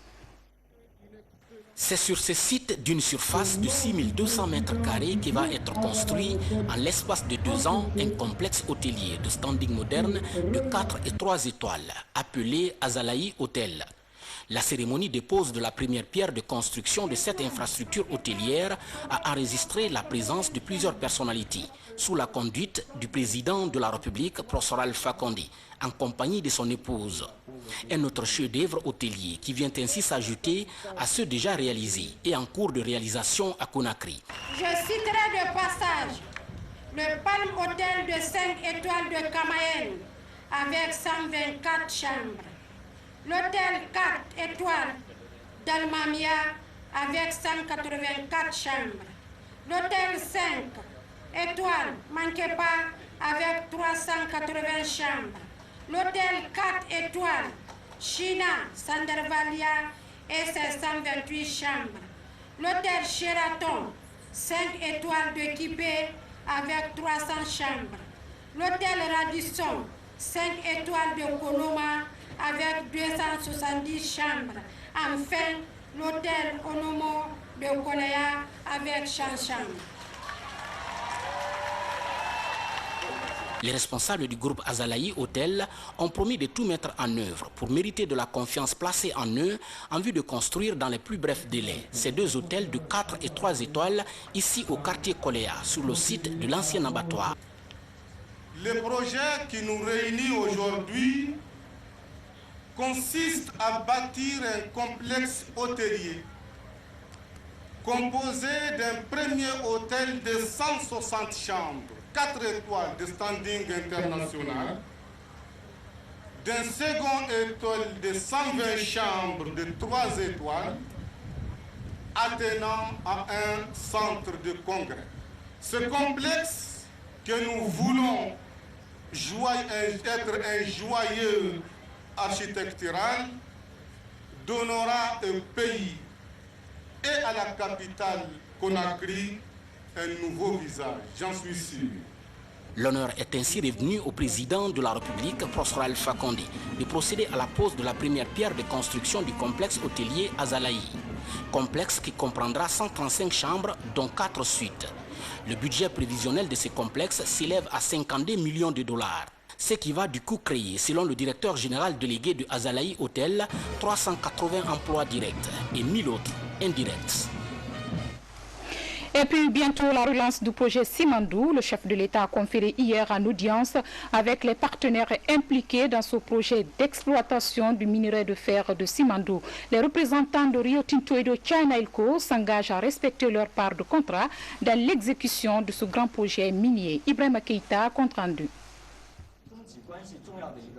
C: C'est sur ce site d'une surface de 6200 m² qui va être construit en l'espace de 2 ans un complexe hôtelier de standing moderne de 4 et 3 étoiles, appelé Azalaï Hotel. La cérémonie de pose de la première pierre de construction de cette infrastructure hôtelière a enregistré la présence de plusieurs personnalités, sous la conduite du président de la République, professeur Alpha Condé, en compagnie de son épouse. Un autre chef-d'œuvre hôtelier qui vient ainsi s'ajouter à ceux déjà réalisés et en cours de réalisation à Conakry.
D: Je citerai de passage le Palm Hotel de 5 étoiles de Kamayen avec 124 chambres. L'hôtel 4 étoiles d'Almamia avec 184 chambres. L'hôtel 5 étoiles Mankepa avec 380 chambres. L'hôtel 4 étoiles China Sandervalia et ses 128 chambres. L'hôtel Sheraton 5 étoiles de Kipé avec 300 chambres. L'hôtel Radisson 5 étoiles de Koloma avec 270 chambres. Enfin, l'hôtel Onomo de Koleya avec 100 chambres.
C: Les responsables du groupe Azalaï Hotel ont promis de tout mettre en œuvre pour mériter de la confiance placée en eux en vue de construire dans les plus brefs délais ces 2 hôtels de 4 et 3 étoiles ici au quartier Koleya, sur le site de l'ancien abattoir.
E: Le projet qui nous réunit aujourd'hui consiste à bâtir un complexe hôtelier composé d'un premier hôtel de 160 chambres, 4 étoiles de standing international, d'un second hôtel de 120 chambres de 3 étoiles, attenant à un centre de congrès. Ce complexe que nous voulons être un joyeux architectural donnera au pays et à la capitale Conakry un nouveau visage, j'en suis sûr.
C: L'honneur est ainsi revenu au président de la République, professeur Alpha Condé, de procéder à la pose de la première pierre de construction du complexe hôtelier Azalaï. Complexe qui comprendra 135 chambres, dont 4 suites. Le budget prévisionnel de ce complexe s'élève à 52 millions de dollars. Ce qui va du coup créer, selon le directeur général délégué de Azalaï Hotel, 380 emplois directs et 1000 autres indirects.
A: Et puis bientôt la relance du projet Simandou. Le chef de l'État a conféré hier en audience avec les partenaires impliqués dans ce projet d'exploitation du minerai de fer de Simandou. Les représentants de Rio Tinto et de China Ilco s'engagent à respecter leur part de contrat dans l'exécution de ce grand projet minier. Ibrahima Keïta, compte rendu.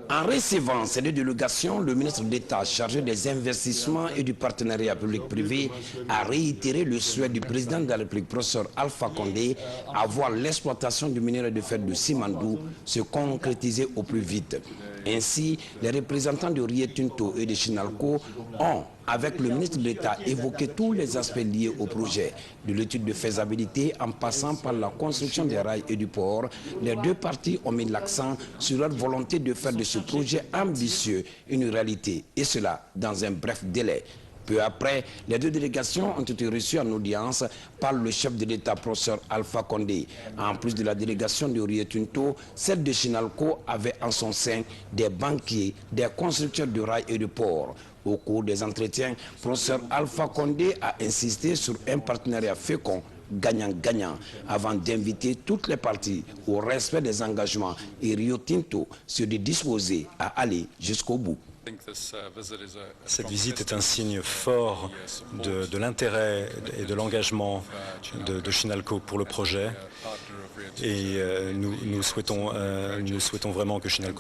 F: En recevant ces 2 délégations, le ministre d'État chargé des investissements et du partenariat public-privé a réitéré le souhait du président de la République, professeur Alpha Condé, à voir l'exploitation du minerai de fer de Simandou se concrétiser au plus vite. Ainsi, les représentants de Rio Tinto et de Chinalco ont, avec le ministre de l'État, évoqué tous les aspects liés au projet, de l'étude de faisabilité en passant par la construction des rails et du port. Les 2 parties ont mis l'accent sur leur volonté de faire de ce ce projet ambitieux une réalité, et cela dans un bref délai. Peu après, les deux délégations ont été reçues en audience par le chef de l'État, professeur Alpha Condé. En plus de la délégation de Rio Tinto, celle de Chinalco avait en son sein des banquiers, des constructeurs de rails et de ports. Au cours des entretiens, professeur Alpha Condé a insisté sur un partenariat fécond, gagnant-gagnant, avant d'inviter toutes les parties au respect des engagements et Rio Tinto se disposer à aller jusqu'au bout.
G: Cette visite est un signe fort de l'intérêt et de l'engagement de Chinalco pour le projet et nous souhaitons vraiment que Chinalco